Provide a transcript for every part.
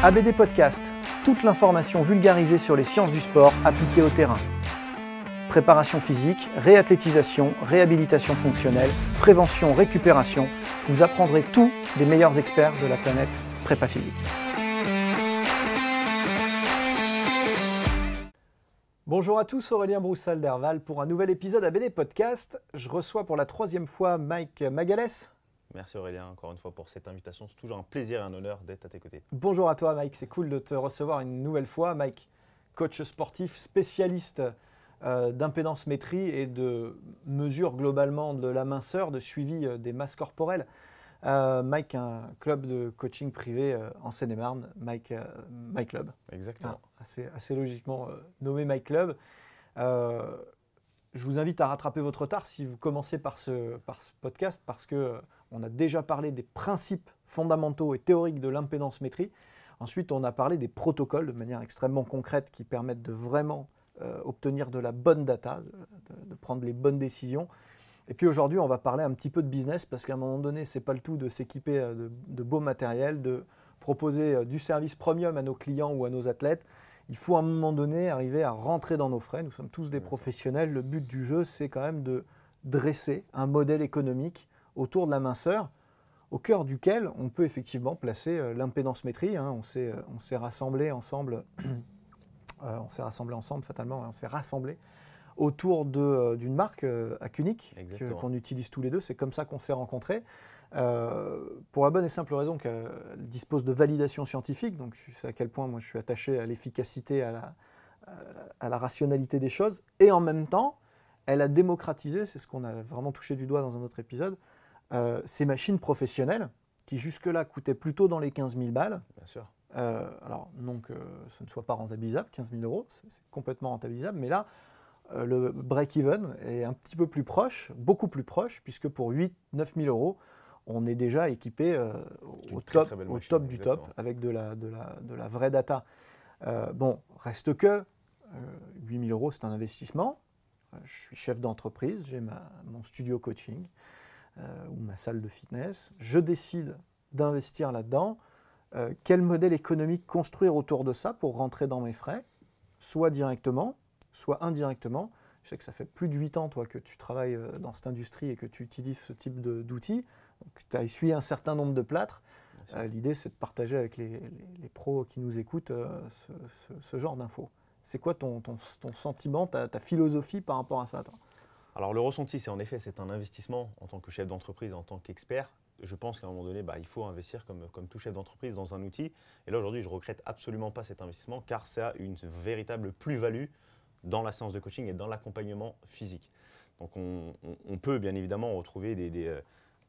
ABD Podcast, toute l'information vulgarisée sur les sciences du sport appliquées au terrain. Préparation physique, réathlétisation, réhabilitation fonctionnelle, prévention, récupération, vous apprendrez tout des meilleurs experts de la planète prépa physique. Bonjour à tous, Aurélien Broussal d'Herval pour un nouvel épisode ABD Podcast. Je reçois pour la 3e fois Mike Magalès. Merci Aurélien, encore une fois pour cette invitation. C'est toujours un plaisir et un honneur d'être à tes côtés. Bonjour à toi Mike, c'est cool de te recevoir une nouvelle fois. Mike, coach sportif, spécialiste d'impédance métrie et de mesure globalement de la minceur, de suivi des masses corporelles. Mike, un club de coaching privé en Seine-et-Marne, Mike Club. Exactement. Assez logiquement nommé Mike Club. Je vous invite à rattraper votre retard si vous commencez par ce podcast parce qu'on a déjà parlé des principes fondamentaux et théoriques de l'impédance métrie. Ensuite, on a parlé des protocoles de manière extrêmement concrète qui permettent de vraiment obtenir de la bonne data, de prendre les bonnes décisions. Et puis aujourd'hui, on va parler un petit peu de business parce qu'à un moment donné, ce n'est pas le tout de s'équiper de beau matériel, de proposer du service premium à nos clients ou à nos athlètes. Il faut à un moment donné arriver à rentrer dans nos frais. Nous sommes tous des professionnels. Le but du jeu, c'est quand même de dresser un modèle économique autour de la minceur, au cœur duquel on peut effectivement placer l'impédance métrie. On s'est rassemblés ensemble, fatalement, on s'est rassemblés autour d'une marque Acunic qu'on utilise tous les deux. C'est comme ça qu'on s'est rencontrés. Pour la bonne et simple raison qu'elle dispose de validation scientifique, donc je sais à quel point moi je suis attaché à l'efficacité, à la rationalité des choses, et en même temps, elle a démocratisé, c'est ce qu'on a vraiment touché du doigt dans un autre épisode, ces machines professionnelles qui jusque-là coûtaient plutôt dans les 15 000 balles. Bien sûr. Alors non que ce ne soit pas rentabilisable, 15 000 euros, c'est complètement rentabilisable, mais là, le break-even est un petit peu plus proche, beaucoup plus proche, puisque pour 8 000 – 9 000 euros, on est déjà équipé au top du top, avec de la vraie data. Reste que 8 000 euros, c'est un investissement. Je suis chef d'entreprise, j'ai mon studio coaching ou ma salle de fitness. Je décide d'investir là-dedans. Quel modèle économique construire autour de ça pour rentrer dans mes frais, soit directement, soit indirectement. Je sais que ça fait plus de 8 ans, toi, que tu travailles dans cette industrie et que tu utilises ce type d'outils. Tu as essuyé un certain nombre de plâtres. L'idée, c'est de partager avec les pros qui nous écoutent ce genre d'infos. C'est quoi ton sentiment, ta philosophie par rapport à ça, toi ? Alors le ressenti, c'est en effet, c'est un investissement en tant que chef d'entreprise, en tant qu'expert. Je pense qu'à un moment donné, il faut investir comme tout chef d'entreprise dans un outil. Et là, aujourd'hui, je ne regrette absolument pas cet investissement car ça a une véritable plus-value dans la séance de coaching et dans l'accompagnement physique. Donc on peut bien évidemment retrouver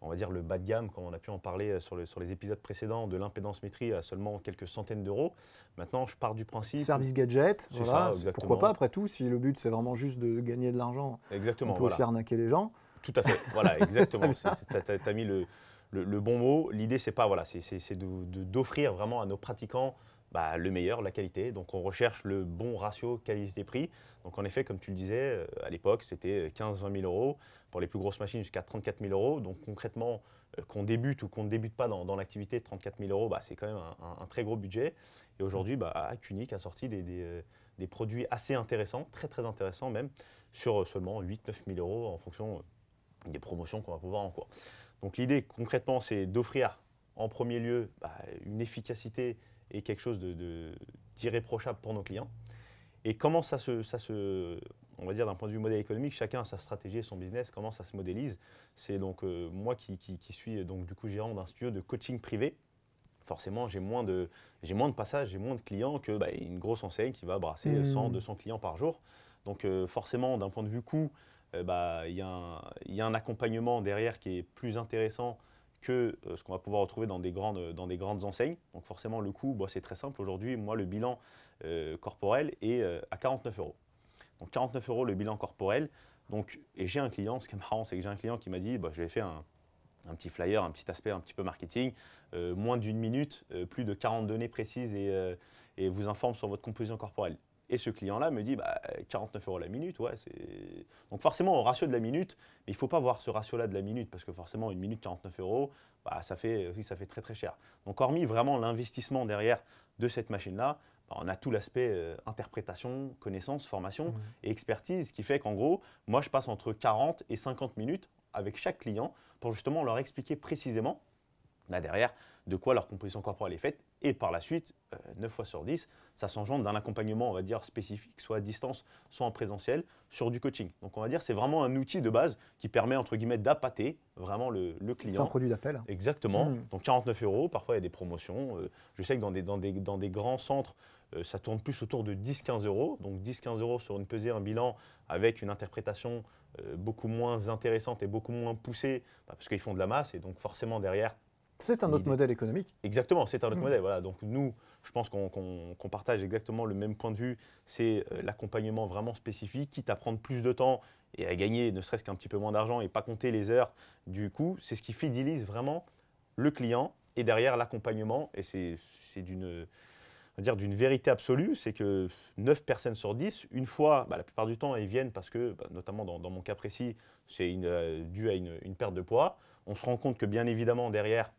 on va dire le bas de gamme, comme on a pu en parler sur les épisodes précédents, de l'impédance métrie à seulement quelques centaines d'euros. Maintenant, je pars du principe… Service gadget, voilà, ça, pourquoi pas après tout, si le but c'est vraiment juste de gagner de l'argent, on peut aussi arnaquer les gens. Tout à fait, voilà, exactement. Tu as mis le bon mot. L'idée, c'est pas, voilà, c'est d'offrir vraiment à nos pratiquants le meilleur, la qualité. Donc, on recherche le bon ratio qualité-prix. Donc, en effet, comme tu le disais, à l'époque, c'était 15 000 – 20 000 euros. Pour les plus grosses machines, jusqu'à 34 000 euros. Donc, concrètement, qu'on débute ou qu'on ne débute pas dans l'activité, 34 000 euros, c'est quand même un très gros budget. Et aujourd'hui, Acunic a sorti des produits assez intéressants, très, très intéressants même, sur seulement 8 000 – 9 000 euros en fonction des promotions qu'on va pouvoir en cours. Donc, l'idée, concrètement, c'est d'offrir en premier lieu une efficacité et quelque chose d'irréprochable pour nos clients. Et comment on va dire d'un point de vue modèle économique, chacun a sa stratégie et son business, comment ça se modélise. C'est donc moi qui suis donc du coup gérant d'un studio de coaching privé. Forcément, j'ai moins de passages, j'ai moins de clients que une grosse enseigne qui va brasser 100 – 200 clients par jour. Donc forcément, d'un point de vue coût, il y a un accompagnement derrière qui est plus intéressant que ce qu'on va pouvoir retrouver dans des grandes enseignes. Donc forcément, le coût, c'est très simple. Aujourd'hui, moi, le bilan corporel est à 49 euros. Donc 49 euros le bilan corporel. Donc, et j'ai un client, ce qui est marrant, c'est que j'ai un client qui m'a dit, je vais faire un petit flyer, un petit aspect un petit peu marketing, moins d'1 minute, plus de 40 données précises et vous informe sur votre composition corporelle. Et ce client-là me dit 49 € la minute, ouais. Donc forcément, au ratio de la minute, mais il ne faut pas voir ce ratio-là de la minute, parce que forcément, une minute 49 €, ça fait très très cher. Donc hormis vraiment l'investissement derrière de cette machine-là, on a tout l'aspect interprétation, connaissance, formation et expertise, qui fait qu'en gros, moi je passe entre 40 et 50 minutes avec chaque client pour justement leur expliquer précisément derrière de quoi leur composition corporelle est faite. Et par la suite, 9 fois sur 10, ça s'engendre d'un accompagnement, on va dire, spécifique, soit à distance, soit en présentiel, sur du coaching. Donc on va dire c'est vraiment un outil de base qui permet, entre guillemets, d'appâter vraiment le client. C'est un produit d'appel. Exactement. Donc 49 €, parfois il y a des promotions. Je sais que dans des grands centres, ça tourne plus autour de 10-15 €. Donc 10-15 € sur une pesée, un bilan, avec une interprétation beaucoup moins intéressante et beaucoup moins poussée, parce qu'ils font de la masse, et donc forcément derrière, c'est un autre modèle économique. Exactement, c'est un autre modèle. Voilà. Donc nous, je pense qu'on partage exactement le même point de vue. C'est l'accompagnement vraiment spécifique, quitte à prendre plus de temps et à gagner ne serait-ce qu'un petit peu moins d'argent et pas compter les heures du coup. C'est ce qui fidélise vraiment le client, et derrière l'accompagnement. Et c'est d'une vérité absolue, c'est que 9 personnes sur 10, une fois, la plupart du temps, ils viennent parce que, notamment dans mon cas précis, c'est dû à une perte de poids. On se rend compte que bien évidemment derrière,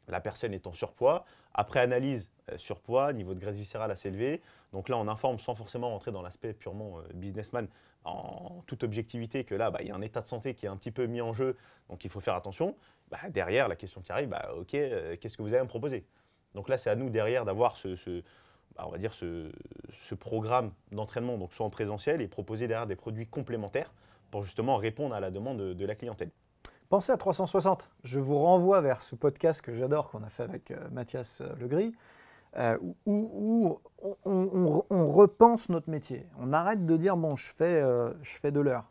la personne est en surpoids. Après analyse, surpoids, niveau de graisse viscérale assez élevé. Donc là, on informe sans forcément rentrer dans l'aspect purement businessman, en toute objectivité, que là, il y a un état de santé qui est un petit peu mis en jeu, donc il faut faire attention. Derrière, la question qui arrive, ok, qu'est-ce que vous allez me proposer? Donc là, c'est à nous derrière d'avoir on va dire ce programme d'entraînement, donc soit en présentiel, et proposer derrière des produits complémentaires pour justement répondre à la demande de la clientèle. Pensez à 360. Je vous renvoie vers ce podcast que j'adore, qu'on a fait avec Mathias Legris, où on repense notre métier. On arrête de dire, bon, je fais de l'heure.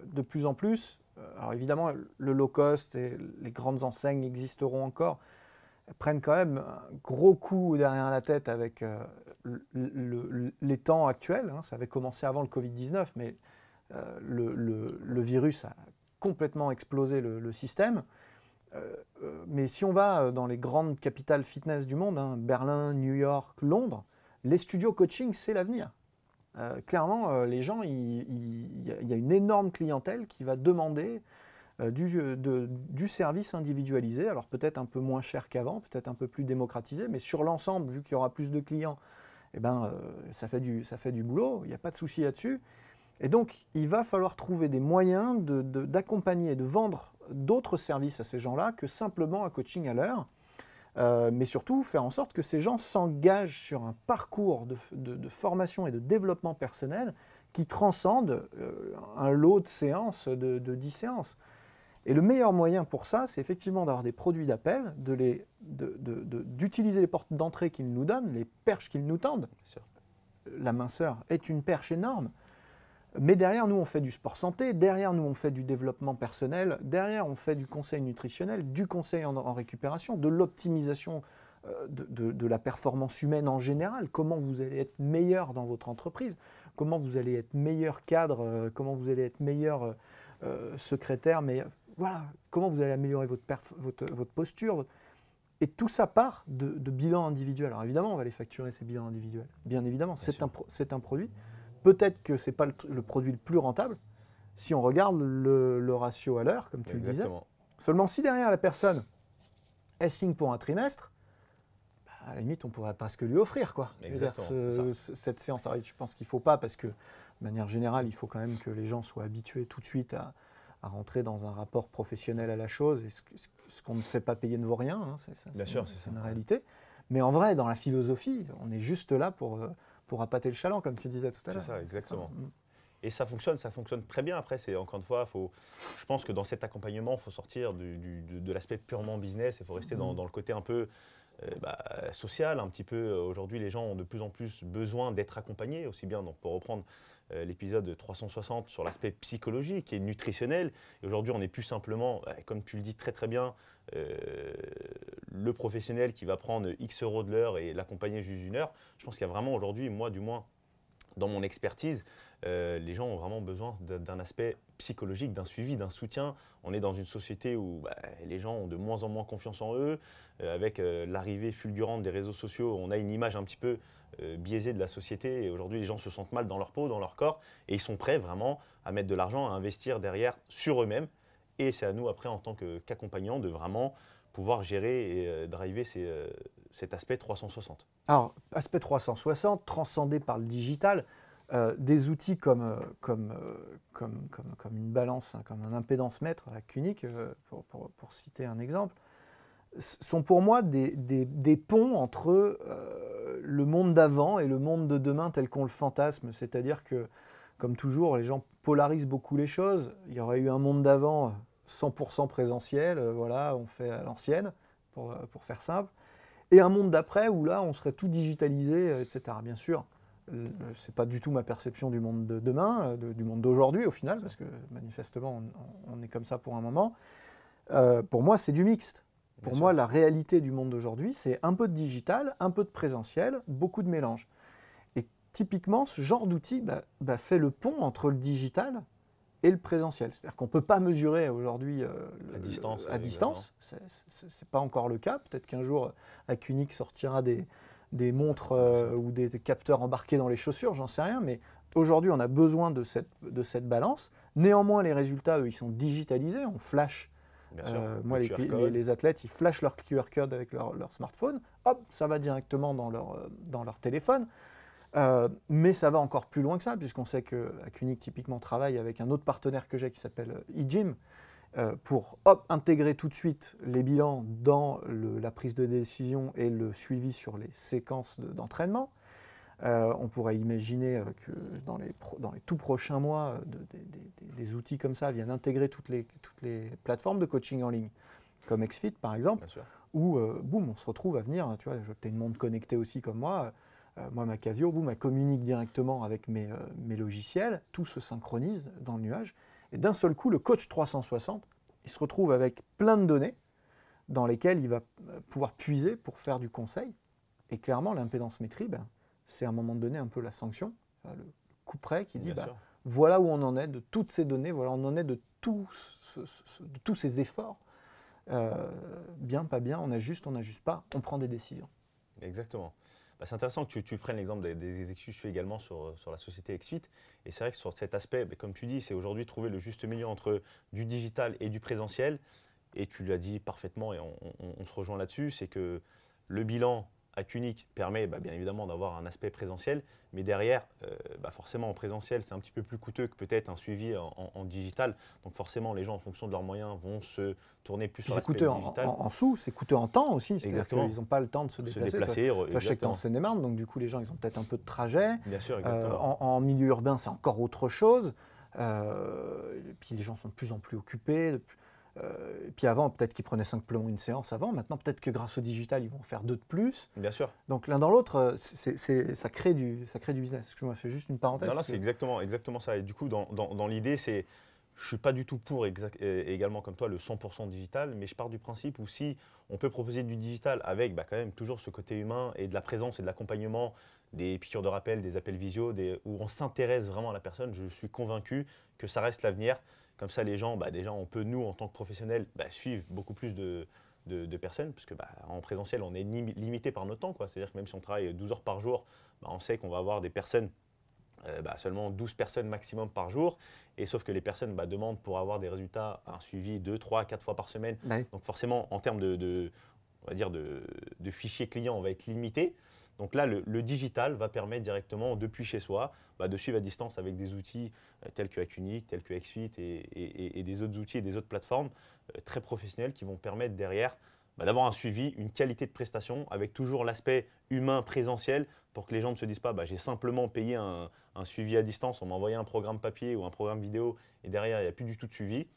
De plus en plus, alors évidemment, le low cost et les grandes enseignes existeront encore, prennent quand même un gros coup derrière la tête avec les temps actuels. Ça avait commencé avant le Covid-19, mais le virus a complètement explosé le système. Mais si on va dans les grandes capitales fitness du monde, Berlin, New York, Londres, les studios coaching, c'est l'avenir. Clairement, les gens, il y a une énorme clientèle qui va demander du service individualisé, alors peut-être un peu moins cher qu'avant, peut-être un peu plus démocratisé, mais sur l'ensemble, vu qu'il y aura plus de clients, ça fait du boulot, il n'y a pas de souci là-dessus. Et donc, il va falloir trouver des moyens d'accompagner et de vendre d'autres services à ces gens-là que simplement un coaching à l'heure, mais surtout faire en sorte que ces gens s'engagent sur un parcours de formation et de développement personnel qui transcende un lot de séances, de 10 séances. Et le meilleur moyen pour ça, c'est effectivement d'avoir des produits d'appel, d'utiliser les portes d'entrée qu'ils nous donnent, les perches qu'ils nous tendent. La minceur est une perche énorme. Mais derrière, nous, on fait du sport santé, derrière, nous, on fait du développement personnel, derrière, on fait du conseil nutritionnel, du conseil en récupération, de l'optimisation de la performance humaine en général. Comment vous allez être meilleur dans votre entreprise, comment vous allez être meilleur cadre, comment vous allez être meilleur secrétaire, mais voilà, comment vous allez améliorer votre posture. Et tout ça part de bilans individuels. Alors évidemment, on va les facturer, ces bilans individuels. Bien évidemment, c'est un produit. Peut-être que ce n'est pas le produit le plus rentable si on regarde le ratio à l'heure, comme tu le disais. Seulement si derrière la personne, elle signe pour un trimestre, à la limite, on ne pourrait pas ce que lui offrir, quoi. Cette séance. Alors, je pense qu'il ne faut pas, parce que de manière générale, il faut quand même que les gens soient habitués tout de suite à rentrer dans un rapport professionnel à la chose. Et ce qu'on ne fait pas payer ne vaut rien, c'est une réalité. Mais en vrai, dans la philosophie, on est juste là pour appâter le chaland, comme tu disais tout à l'heure. C'est ça, exactement. Et ça fonctionne très bien. Après, c'est encore une fois, je pense que dans cet accompagnement, il faut sortir de l'aspect purement business, il faut rester dans le côté un peu social, un petit peu. Aujourd'hui, les gens ont de plus en plus besoin d'être accompagnés, aussi bien, donc, pour reprendre l'épisode 360 sur l'aspect psychologique et nutritionnel. Et aujourd'hui, on n'est plus simplement, comme tu le dis très très bien, le professionnel qui va prendre X € de l'heure et l'accompagner juste une heure. Je pense qu'il y a vraiment aujourd'hui, moi du moins, dans mon expertise, les gens ont vraiment besoin d'un aspect psychologique, d'un suivi, d'un soutien. On est dans une société où les gens ont de moins en moins confiance en eux. Avec l'arrivée fulgurante des réseaux sociaux, on a une image un petit peu biaisée de la société. Et aujourd'hui, les gens se sentent mal dans leur peau, dans leur corps. Et ils sont prêts vraiment à mettre de l'argent, à investir derrière sur eux-mêmes. Et c'est à nous, après, en tant qu'accompagnants, de vraiment pouvoir gérer et driver cet aspect 360. Alors, aspect 360, transcendé par le digital, des outils comme une balance, hein, comme un impédance-mètre à QNIC, pour citer un exemple, sont pour moi des ponts entre le monde d'avant et le monde de demain tel qu'on le fantasme. C'est-à-dire que, comme toujours, les gens polarisent beaucoup les choses. Il y aurait eu un monde d'avant 100% présentiel, voilà, on fait à l'ancienne, pour faire simple. Et un monde d'après où là, on serait tout digitalisé, etc. Bien sûr, ce n'est pas du tout ma perception du monde de demain, du monde d'aujourd'hui au final, parce que manifestement, on est comme ça pour un moment. Pour moi, c'est du mixte. Pour moi, la réalité du monde d'aujourd'hui, c'est un peu de digital, un peu de présentiel, beaucoup de mélange. Et typiquement, ce genre d'outil fait le pont entre le digital et le présentiel. C'est-à-dire qu'on ne peut pas mesurer aujourd'hui à distance. Ce n'est pas encore le cas. Peut-être qu'un jour, QNIC sortira des montres ou des capteurs embarqués dans les chaussures, j'en sais rien. Mais aujourd'hui, on a besoin de cette balance. Néanmoins, les résultats, eux, ils sont digitalisés. On flash. Moi, les athlètes, ils flashent leur QR code avec leur smartphone. Hop, ça va directement dans leur téléphone. Mais ça va encore plus loin que ça, puisqu'on sait que QNIC typiquement travaille avec un autre partenaire que j'ai qui s'appelle eGym pour intégrer tout de suite les bilans dans la prise de décision et le suivi sur les séquences d'entraînement. On pourrait imaginer que dans les tout prochains mois, des outils comme ça viennent intégrer toutes les plateformes de coaching en ligne, comme XFIT par exemple, où boum, on se retrouve à venir, tu vois, tu as une montre connectée aussi comme moi. Moi, ma Casio, boum, elle communique directement avec mes logiciels, tout se synchronise dans le nuage, et d'un seul coup, le coach 360, il se retrouve avec plein de données dans lesquelles il va pouvoir puiser pour faire du conseil. Et clairement, l'impédance-métrie, c'est à un moment donné un peu la sanction, le coup près qui dit voilà où on en est de toutes ces données, voilà où on en est de tous ces efforts. Bien, pas bien, on ajuste, on n'ajuste pas, on prend des décisions. Exactement. C'est intéressant que tu prennes l'exemple des exercices que je fais également sur la société XFIT. Et c'est vrai que sur cet aspect, comme tu dis, c'est aujourd'hui trouver le juste milieu entre du digital et du présentiel. Et tu l'as dit parfaitement et on se rejoint là-dessus, c'est que le bilan à QNIC permet bien évidemment d'avoir un aspect présentiel, mais derrière, forcément en présentiel, c'est un petit peu plus coûteux que peut-être un suivi en digital. Donc forcément, les gens, en fonction de leurs moyens, vont se tourner plus sur l'aspect digital. En sous, c'est coûteux en temps aussi. Exactement. Ils n'ont pas le temps de se déplacer. Toi, je sais que tu es en Seine-et-Marne, donc du coup, les gens, ils ont peut-être un peu de trajet. Bien sûr, exactement. En milieu urbain, c'est encore autre chose. Et puis les gens sont de plus en plus occupés. Et puis avant, peut-être qu'ils prenaient simplement une séance avant. Maintenant, peut-être que grâce au digital, ils vont en faire deux de plus. Bien sûr. Donc l'un dans l'autre, ça crée du business. Excuse-moi, c'est juste une parenthèse. Non, c'est exactement ça. Et du coup, dans l'idée, je ne suis pas du tout pour également comme toi le 100% digital, mais je pars du principe où si on peut proposer du digital avec quand même toujours ce côté humain et de la présence et de l'accompagnement, des piqûres de rappel, des appels visio, où on s'intéresse vraiment à la personne, je suis convaincu que ça reste l'avenir. Comme ça, les gens, déjà, on peut, nous, en tant que professionnels, suivre beaucoup plus de personnes, parce que en présentiel, on est limité par notre temps. C'est-à-dire que même si on travaille 12 heures par jour, on sait qu'on va avoir des personnes, seulement 12 personnes maximum par jour. Et sauf que les personnes demandent pour avoir des résultats un suivi 2, 3, 4 fois par semaine. Ouais. Donc forcément, en termes on va dire de fichiers clients, on va être limité. Donc là, le digital va permettre directement, depuis chez soi, de suivre à distance avec des outils tels que QNIC, tels que XFIT et des autres outils et des autres plateformes très professionnelles qui vont permettre derrière d'avoir un suivi, une qualité de prestation avec toujours l'aspect humain présentiel pour que les gens ne se disent pas j'ai simplement payé un suivi à distance, on m'a envoyé un programme papier ou un programme vidéo et derrière, il n'y a plus du tout de suivi.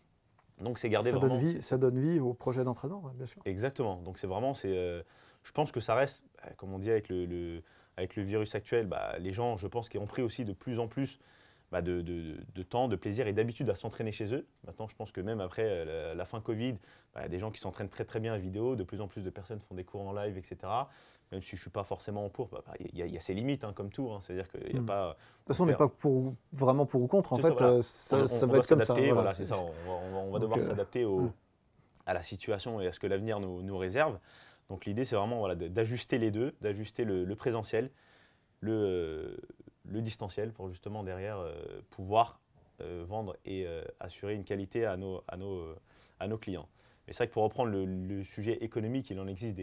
Donc c'est garder vraiment… Ça donne vie au projet d'entraînement, bien sûr. Exactement. Donc c'est vraiment… je pense que ça reste, comme on dit avec le virus actuel, les gens, je pense, qui ont pris aussi de plus en plus de temps, de plaisir et d'habitude à s'entraîner chez eux. Maintenant, je pense que même après la fin Covid, il y a des gens qui s'entraînent très très bien en vidéo, de plus en plus de personnes font des cours en live, etc. Même si je ne suis pas forcément pour, il y a ses limites, hein, comme tout. Hein. C'est-à-dire qu'il n'y a pas… De toute façon, on n'est pas vraiment pour ou contre. En fait, voilà. ça on va être comme ça. Voilà, c'est ça. On va devoir s'adapter à la situation et à ce que l'avenir nous réserve. Donc l'idée, c'est vraiment voilà, d'ajuster les deux, d'ajuster le présentiel, le distanciel pour justement derrière pouvoir vendre et assurer une qualité à nos clients. Mais c'est vrai que pour reprendre le sujet économique, il en existe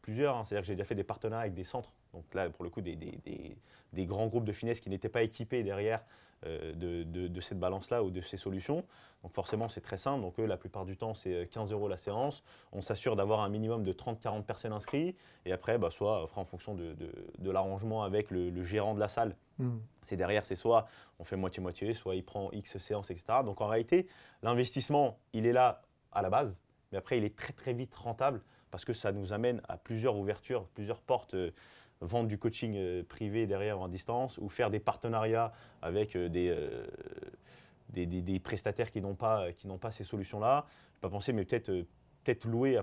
plusieurs. Hein. C'est-à-dire que j'ai déjà fait des partenariats avec des centres. Donc là, pour le coup, des grands groupes de finesse qui n'étaient pas équipés derrière de cette balance-là ou de ces solutions. Donc forcément, c'est très simple. Donc eux, la plupart du temps, c'est 15 € la séance. On s'assure d'avoir un minimum de 30-40 personnes inscrites. Et après, soit après, en fonction de l'arrangement avec le gérant de la salle, c'est derrière, c'est soit on fait moitié-moitié, soit il prend X séances, etc. Donc en réalité, l'investissement, il est là à la base. Mais après, il est très très vite rentable parce que ça nous amène à plusieurs ouvertures, plusieurs portes, vendre du coaching privé derrière en distance ou faire des partenariats avec des prestataires qui n'ont pas ces solutions-là. Je n'ai pas pensé, mais peut-être louer,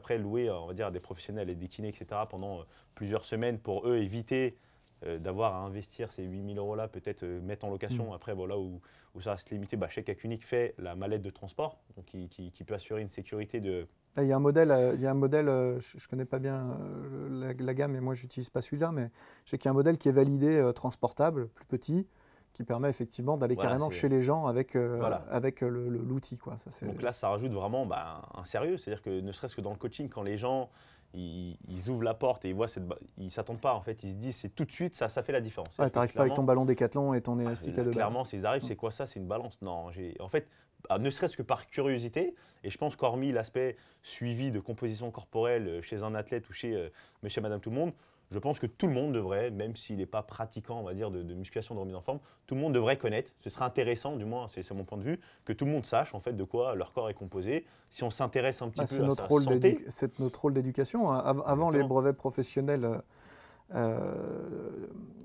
on va dire, des professionnels et des kinés, etc. pendant plusieurs semaines pour eux éviter d'avoir à investir ces 8 000 € là, peut-être mettre en location. Après, là où ça va se limiter, Check Unique fait la mallette de transport, donc qui peut assurer une sécurité de… Il y a un modèle, je ne connais pas bien la gamme, et moi je n'utilise pas celui-là, mais je sais qu'il y a un modèle qui est validé transportable, plus petit, qui permet effectivement d'aller carrément chez les gens avec l'outil. Donc là, ça rajoute vraiment un sérieux, c'est-à-dire que ne serait-ce que dans le coaching, quand les gens ils ouvrent la porte et ils ne s'attendent pas, en fait, ils se disent c'est tout de suite, ça fait la différence. Ouais, tu n'arrives pas avec ton ballon Décathlon et ton élastique à 2 balles. Clairement, s'ils arrivent, c'est quoi ça? C'est une balance. Non, en fait, ne serait-ce que par curiosité, et je pense qu'hormis l'aspect suivi de composition corporelle chez un athlète ou chez monsieur et madame tout le monde, je pense que tout le monde devrait, même s'il n'est pas pratiquant, on va dire, de musculation, de remise en forme, tout le monde devrait connaître. Ce serait intéressant, du moins, c'est mon point de vue, que tout le monde sache en fait de quoi leur corps est composé. Si on s'intéresse un petit peu à sa santé, c'est notre rôle d'éducation. Avant les brevets professionnels,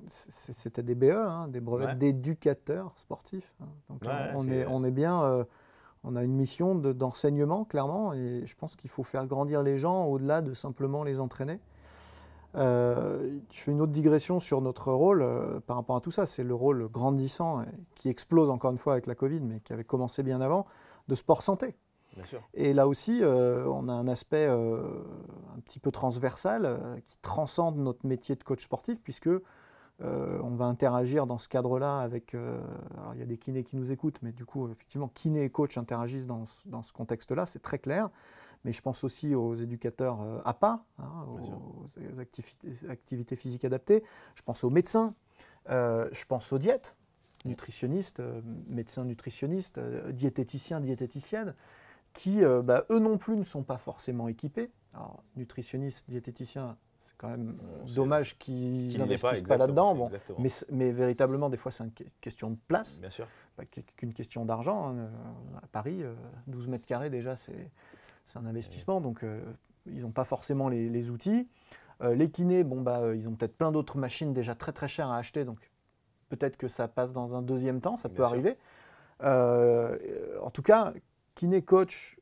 c'était des BE, des brevets d'éducateurs sportifs. Donc on est bien. On a une mission d'enseignement, clairement, et je pense qu'il faut faire grandir les gens au-delà de simplement les entraîner. Je fais une autre digression sur notre rôle par rapport à tout ça. C'est le rôle grandissant qui explose encore une fois avec la Covid, mais qui avait commencé bien avant, de sport santé. Bien sûr. Et là aussi, on a un aspect un petit peu transversal qui transcende notre métier de coach sportif, puisque on va interagir dans ce cadre-là avec… alors il y a des kinés qui nous écoutent, mais du coup, effectivement, kiné et coach interagissent dans ce contexte-là, c'est très clair. Mais je pense aussi aux éducateurs APA, aux activités physiques adaptées. Je pense aux médecins, je pense aux diètes, nutritionnistes, médecins nutritionnistes, diététiciens, diététiciennes, qui, eux non plus, ne sont pas forcément équipés. Alors, nutritionnistes, diététiciens, c'est quand même dommage qu'ils n'investissent pas là-dedans. Bon, mais véritablement, des fois, c'est une question de place. Bien sûr. Pas qu'une question d'argent. À Paris, 12 mètres carrés, déjà, c'est un investissement, donc ils n'ont pas forcément les outils. Les kinés, ils ont peut-être plein d'autres machines déjà très très chères à acheter, donc peut-être que ça passe dans un deuxième temps, ça peut arriver. En tout cas, kiné, coach,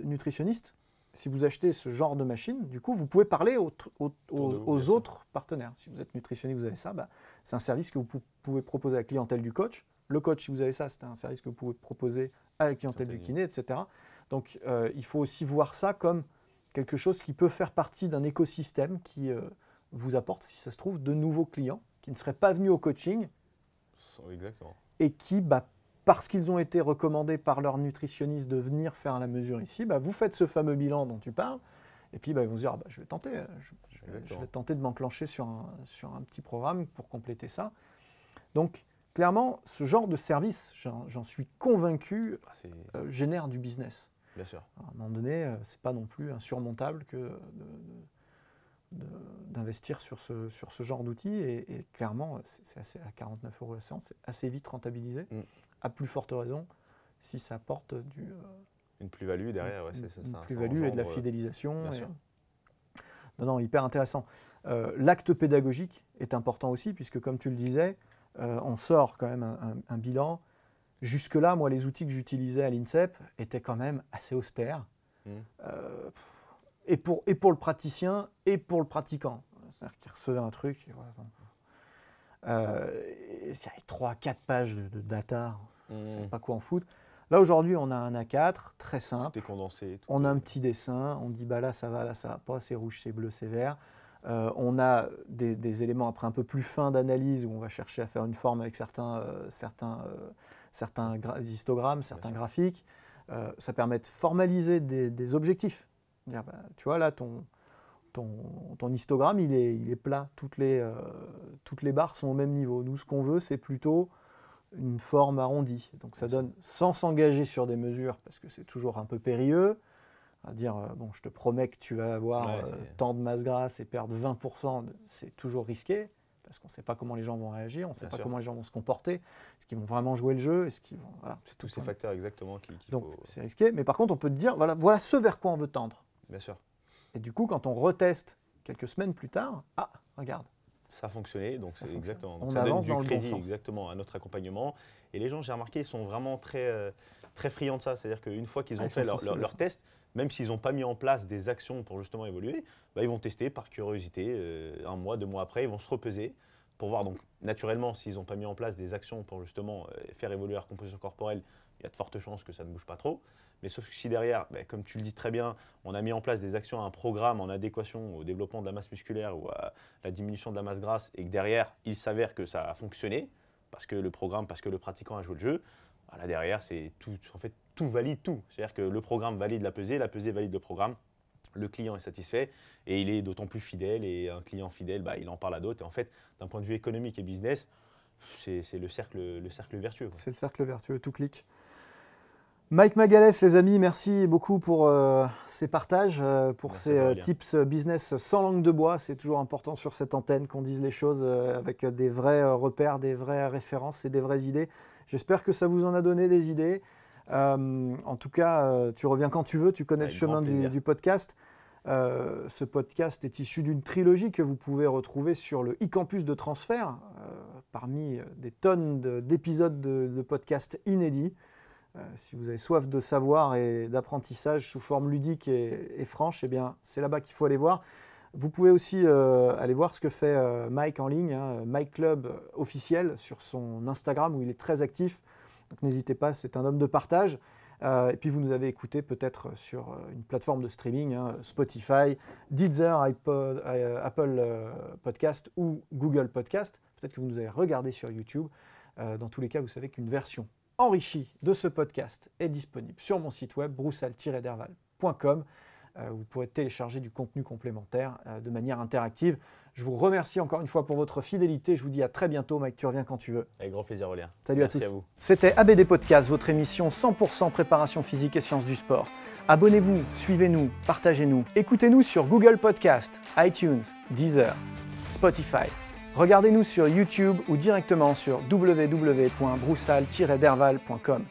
nutritionniste, si vous achetez ce genre de machine, du coup, vous pouvez parler aux autres partenaires. Si vous êtes nutritionniste, vous avez ça, c'est un service que vous pouvez proposer à la clientèle du coach. Le coach, si vous avez ça, c'est un service que vous pouvez proposer à la clientèle du kiné, etc. Donc, il faut aussi voir ça comme quelque chose qui peut faire partie d'un écosystème qui vous apporte, si ça se trouve, de nouveaux clients qui ne seraient pas venus au coaching. Exactement. Et qui, parce qu'ils ont été recommandés par leur nutritionniste de venir faire la mesure ici, vous faites ce fameux bilan dont tu parles, et puis ils vont se dire, je vais tenter, je vais tenter de m'enclencher sur un petit programme pour compléter ça. Donc, clairement, ce genre de service, j'en suis convaincu, génère du business. Bien sûr. À un moment donné, ce n'est pas non plus insurmontable que d'investir sur ce genre d'outils. Et clairement, c'est à 49 € la séance, c'est assez vite rentabilisé. À plus forte raison si ça apporte une plus-value derrière. Une plus-value et de la fidélisation. Bien sûr. Non, hyper intéressant. L'acte pédagogique est important aussi, puisque comme tu le disais, on sort quand même un bilan. Jusque-là, moi, les outils que j'utilisais à l'INSEP étaient quand même assez austères. Et pour le praticien et pour le pratiquant. C'est-à-dire qu'il recevait un truc. Il y avait 3-4 pages de data. Je ne savais pas quoi en foutre. Là, aujourd'hui, on a un A4 très simple. Tout est condensé. On a un petit dessin. On dit bah, là, ça va pas. C'est rouge, c'est bleu, c'est vert. On a des éléments après un peu plus fins d'analyse où on va chercher à faire une forme avec certains histogrammes, certains graphiques. Ça permet de formaliser des objectifs. Dire, bah, tu vois, là, ton histogramme, il est plat. Toutes les barres sont au même niveau. Nous, ce qu'on veut, c'est plutôt une forme arrondie. Donc, ça donne, sans s'engager sur des mesures, parce que c'est toujours un peu périlleux, à dire, bon, je te promets que tu vas avoir tant de masse grasse et perdre 20%, c'est toujours risqué, parce qu'on ne sait pas comment les gens vont réagir, on ne sait pas comment les gens vont se comporter, est-ce qu'ils vont vraiment jouer le jeu, est-ce qu'ils vont... Voilà, c'est tous ces facteurs exactement qu'il Donc, faut... c'est risqué, mais par contre, on peut te dire, voilà ce vers quoi on veut tendre. Bien sûr. Et du coup, quand on reteste quelques semaines plus tard, ah, regarde. Ça a fonctionné, donc c'est exactement. Donc on ça donne avance du dans le crédit bon sens. exactement à notre accompagnement. Et les gens, j'ai remarqué, ils sont vraiment très friands de ça. C'est-à-dire qu'une fois qu'ils ont fait leur test, même s'ils n'ont pas mis en place des actions pour justement évoluer, bah, ils vont tester par curiosité. 1 mois, 2 mois après, ils vont se repeser pour voir. Donc naturellement, s'ils n'ont pas mis en place des actions pour justement faire évoluer leur composition corporelle, il y a de fortes chances que ça ne bouge pas trop. Mais sauf que si derrière, comme tu le dis très bien, on a mis en place des actions, un programme en adéquation au développement de la masse musculaire ou à la diminution de la masse grasse, et que derrière, il s'avère que ça a fonctionné, parce que le programme, parce que le pratiquant a joué le jeu, là derrière, c'est tout, en fait, tout valide tout. C'est-à-dire que le programme valide la pesée valide le programme, le client est satisfait et il est d'autant plus fidèle. Et un client fidèle, il en parle à d'autres. Et en fait, d'un point de vue économique et business, c'est le cercle vertueux. C'est le cercle vertueux, tout clique. Mike Magalès, les amis, merci beaucoup pour ces partages, pour ces tips business sans langue de bois. C'est toujours important sur cette antenne qu'on dise les choses avec des vrais repères, des vraies références et des vraies idées. J'espère que ça vous en a donné des idées. En tout cas, tu reviens quand tu veux, tu connais le chemin du podcast. Ce podcast est issu d'une trilogie que vous pouvez retrouver sur le e-campus de transfert, parmi des tonnes d'épisodes de podcasts inédits. Si vous avez soif de savoir et d'apprentissage sous forme ludique et franche, eh bien, c'est là-bas qu'il faut aller voir. Vous pouvez aussi aller voir ce que fait Mike en ligne, Mike Club officiel sur son Instagram où il est très actif. Donc n'hésitez pas, c'est un homme de partage. Et puis vous nous avez écouté peut-être sur une plateforme de streaming, Spotify, Deezer, Apple Podcast ou Google Podcast. Peut-être que vous nous avez regardé sur YouTube. Dans tous les cas, vous savez qu'une version enrichi de ce podcast est disponible sur mon site web broussal-derval.com. Vous pourrez télécharger du contenu complémentaire de manière interactive. Je vous remercie encore une fois pour votre fidélité. Je vous dis à très bientôt. Mike, tu reviens quand tu veux. Avec grand plaisir, Aurélien. Salut Merci à tous. à vous. C'était ABD Podcast, votre émission 100% préparation physique et sciences du sport. Abonnez-vous, suivez-nous, partagez-nous. Écoutez-nous sur Google Podcast, iTunes, Deezer, Spotify. Regardez-nous sur YouTube ou directement sur www.broussal-derval.com.